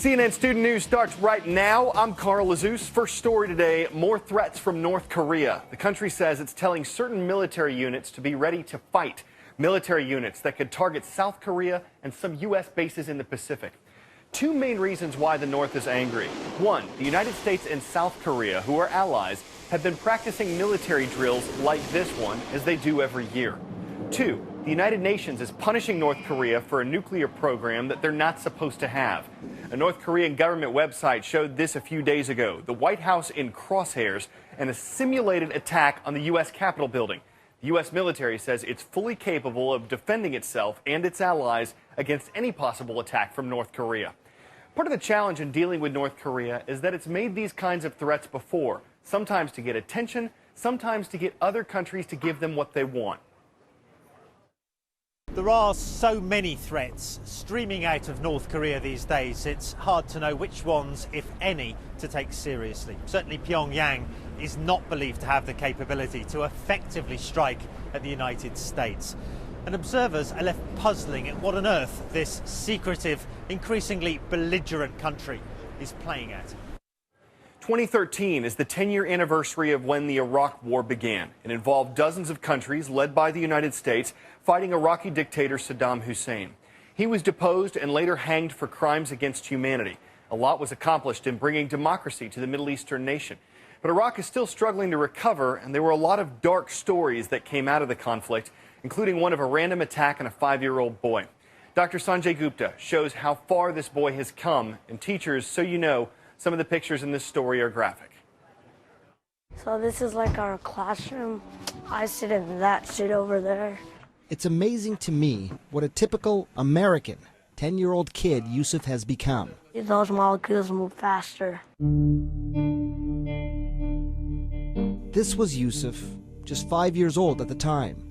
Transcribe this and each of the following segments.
CNN Student News starts right now. I'm Carl Azus. First story today, more threats from North Korea. The country says it's telling certain military units to be ready to fight. Military units that could target South Korea and some U.S. bases in the Pacific. Two main reasons why the North is angry. One, the United States and South Korea, who are allies, have been practicing military drills like this one, as they do every year. Two, the United Nations is punishing North Korea for a nuclear program that they're not supposed to have. A North Korean government website showed this a few days ago. The White House in crosshairs and a simulated attack on the U.S. Capitol building. The U.S. military says it's fully capable of defending itself and its allies against any possible attack from North Korea. Part of the challenge in dealing with North Korea is that it's made these kinds of threats before, sometimes to get attention, sometimes to get other countries to give them what they want. There are so many threats streaming out of North Korea these days, it's hard to know which ones, if any, to take seriously. Certainly Pyongyang is not believed to have the capability to effectively strike at the United States. And observers are left puzzling at what on earth this secretive, increasingly belligerent country is playing at. 2013 is the 10-year anniversary of when the Iraq War began. It involved dozens of countries, led by the United States, fighting Iraqi dictator Saddam Hussein. He was deposed and later hanged for crimes against humanity. A lot was accomplished in bringing democracy to the Middle Eastern nation. But Iraq is still struggling to recover, and there were a lot of dark stories that came out of the conflict, including one of a random attack on a 5-year-old boy. Dr. Sanjay Gupta shows how far this boy has come, and teachers, so you know, some of the pictures in this story are graphic. So this is like our classroom. I sit in that seat over there. It's amazing to me what a typical American 10-year-old kid Yusuf has become. Those molecules move faster. This was Yusuf, just 5 years old at the time.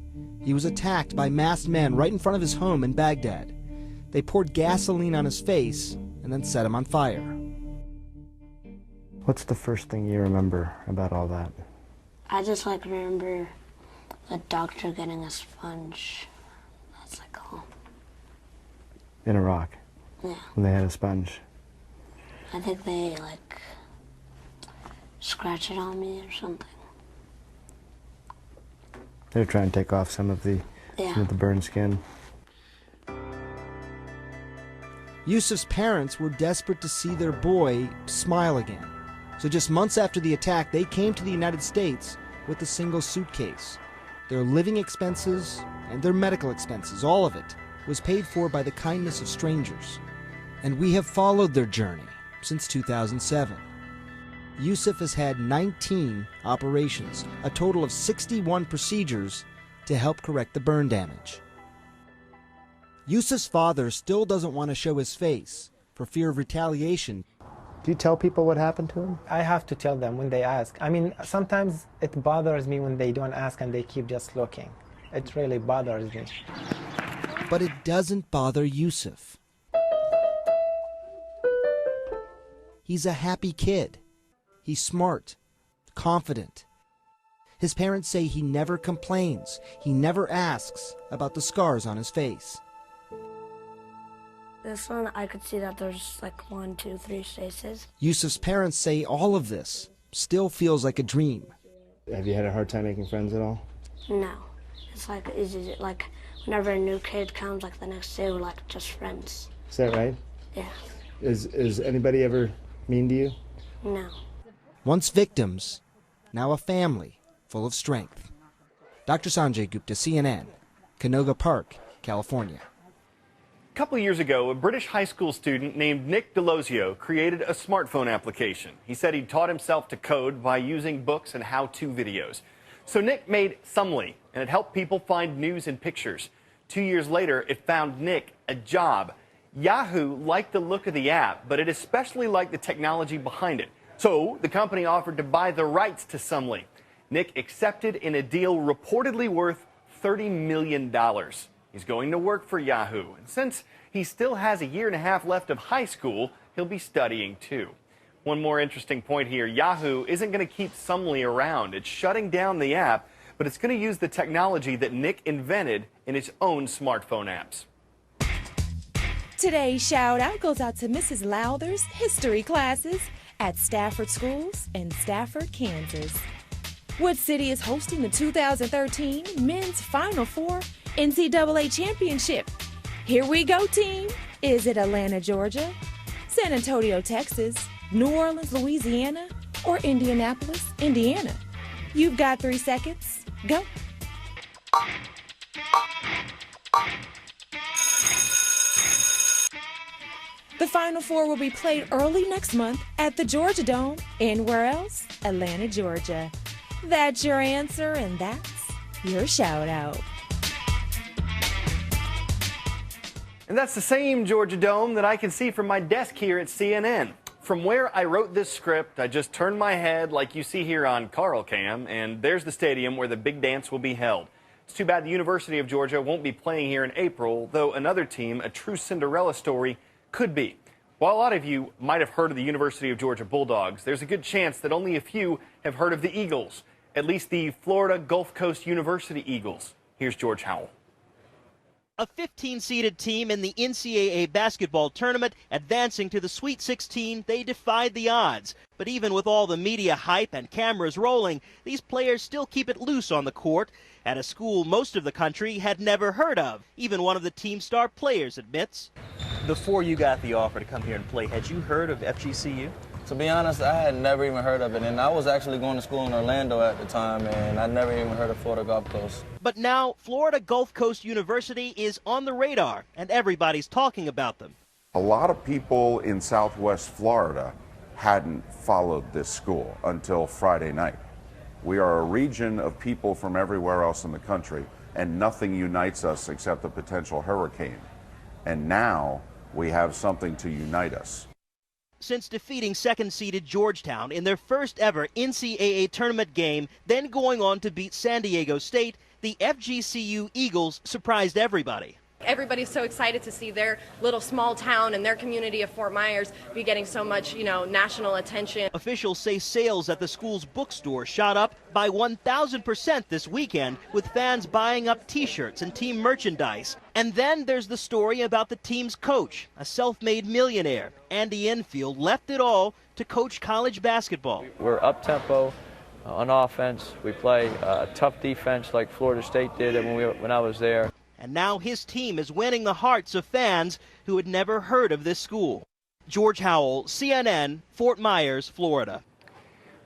He was attacked by masked men right in front of his home in Baghdad. They poured gasoline on his face and then set him on fire. What's the first thing you remember about all that? I just remember the doctor getting a sponge. That's all. In Iraq? Yeah. When they had a sponge? I think they scratch it on me or something. They're trying to take off some of the burned skin. Yusuf's parents were desperate to see their boy smile again. So just months after the attack, they came to the United States with a single suitcase. Their living expenses and their medical expenses, all of it, was paid for by the kindness of strangers. And we have followed their journey since 2007. Yusuf has had 19 operations, a total of 61 procedures to help correct the burn damage. Yusuf's father still doesn't want to show his face for fear of retaliation. Do you tell people what happened to him? I have to tell them when they ask. I mean, sometimes it bothers me when they don't ask and they keep just looking. It really bothers me. But it doesn't bother Yusuf. He's a happy kid. He's smart, confident. His parents say he never complains. He never asks about the scars on his face. This one, I could see that there's 1, 2, 3 spaces. Yusuf's parents say all of this still feels like a dream. Have you had a hard time making friends at all? No. It's easy. Whenever a new kid comes, the next day, we're just friends. Is that right? Yeah. Is anybody ever mean to you? No. Once victims, now a family full of strength. Dr. Sanjay Gupta, CNN, Canoga Park, California. A couple of years ago, a British high school student named Nick Delosio created a smartphone application. He said he'd taught himself to code by using books and how-to videos. So Nick made Sumly, and it helped people find news and pictures. 2 years later, it found Nick a job. Yahoo liked the look of the app, but it especially liked the technology behind it. So the company offered to buy the rights to Sumly. Nick accepted in a deal reportedly worth $30 million. He's going to work for Yahoo, and since he still has a year and a half left of high school, he'll be studying too. One more interesting point here, Yahoo isn't going to keep Sumly around. It's shutting down the app, but it's going to use the technology that Nick invented in its own smartphone apps. Today's shout out goes out to Mrs. Lowther's history classes at Stafford Schools in Stafford, Kansas. Wood City is hosting the 2013 Men's Final Four NCAA Championship. Here we go, team. Is it Atlanta, Georgia, San Antonio, Texas, New Orleans, Louisiana, or Indianapolis, Indiana? You've got 3 seconds. Go. The Final Four will be played early next month at the Georgia Dome. And where else? Atlanta, Georgia. That's your answer, and that's your shout out. And that's the same Georgia Dome that I can see from my desk here at CNN. From where I wrote this script, I just turned my head like you see here on Carl Cam, and there's the stadium where the big dance will be held. It's too bad the University of Georgia won't be playing here in April, though another team, a true Cinderella story, could be. While a lot of you might have heard of the University of Georgia Bulldogs, there's a good chance that only a few have heard of the Eagles, at least the Florida Gulf Coast University Eagles. Here's George Howell. A 15-seeded team in the NCAA basketball tournament advancing to the Sweet 16, they defied the odds. But even with all the media hype and cameras rolling, these players still keep it loose on the court at a school most of the country had never heard of. Even one of the team's star players admits. Before you got the offer to come here and play, had you heard of FGCU? To be honest, I had never even heard of it, and I was actually going to school in Orlando at the time, and I never even heard of Florida Gulf Coast. But now, Florida Gulf Coast University is on the radar, and everybody's talking about them. A lot of people in Southwest Florida hadn't followed this school until Friday night. We are a region of people from everywhere else in the country, and nothing unites us except a potential hurricane. And now we have something to unite us. Since defeating second-seeded Georgetown in their first ever NCAA tournament game, then going on to beat San Diego State, the FGCU Eagles surprised everybody. Everybody's so excited to see their little small town and their community of Fort Myers be getting so much, national attention. Officials say sales at the school's bookstore shot up by 1,000% this weekend, with fans buying up T-shirts and team merchandise. And then there's the story about the team's coach, a self-made millionaire. Andy Enfield left it all to coach college basketball. We're up-tempo on offense. We play tough defense like Florida State did when I was there. And now his team is winning the hearts of fans who had never heard of this school. George Howell, CNN, Fort Myers, Florida.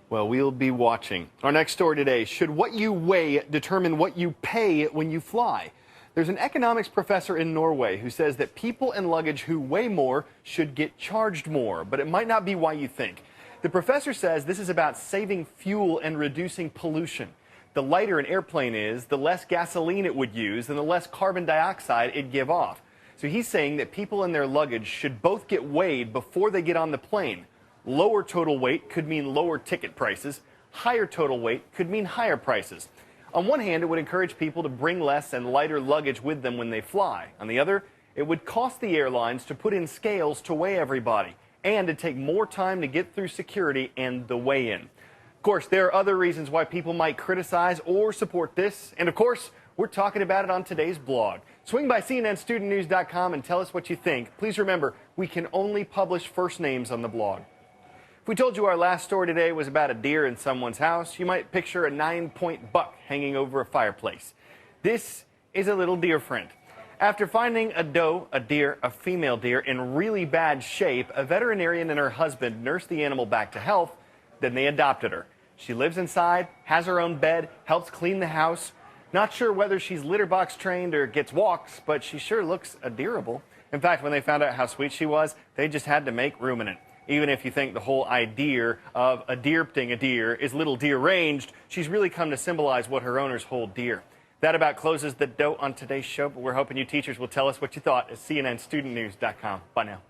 Well, we'll be watching. Our next story today, should what you weigh determine what you pay when you fly? There's an economics professor in Norway who says that people and luggage who weigh more should get charged more, but it might not be why you think. The professor says this is about saving fuel and reducing pollution. The lighter an airplane is, the less gasoline it would use and the less carbon dioxide it'd give off. So he's saying that people and their luggage should both get weighed before they get on the plane. Lower total weight could mean lower ticket prices. Higher total weight could mean higher prices. On one hand, it would encourage people to bring less and lighter luggage with them when they fly. On the other, it would cost the airlines to put in scales to weigh everybody and to take more time to get through security and the weigh-in. Of course, there are other reasons why people might criticize or support this. And of course, we're talking about it on today's blog. Swing by CNNStudentNews.com and tell us what you think. Please remember, we can only publish first names on the blog. If we told you our last story today was about a deer in someone's house, you might picture a 9-point buck hanging over a fireplace. This is a little deer friend. After finding a doe, a deer, a female deer in really bad shape, a veterinarian and her husband nursed the animal back to health. Then they adopted her. She lives inside, has her own bed, helps clean the house. Not sure whether she's litter box trained or gets walks, but she sure looks adorable. In fact, when they found out how sweet she was, they just had to make room in it. Even if you think the whole idea of adopting a deer is a little deranged, she's really come to symbolize what her owners hold dear. That about closes the dough on today's show, but we're hoping you teachers will tell us what you thought at CNNStudentNews.com. Bye now.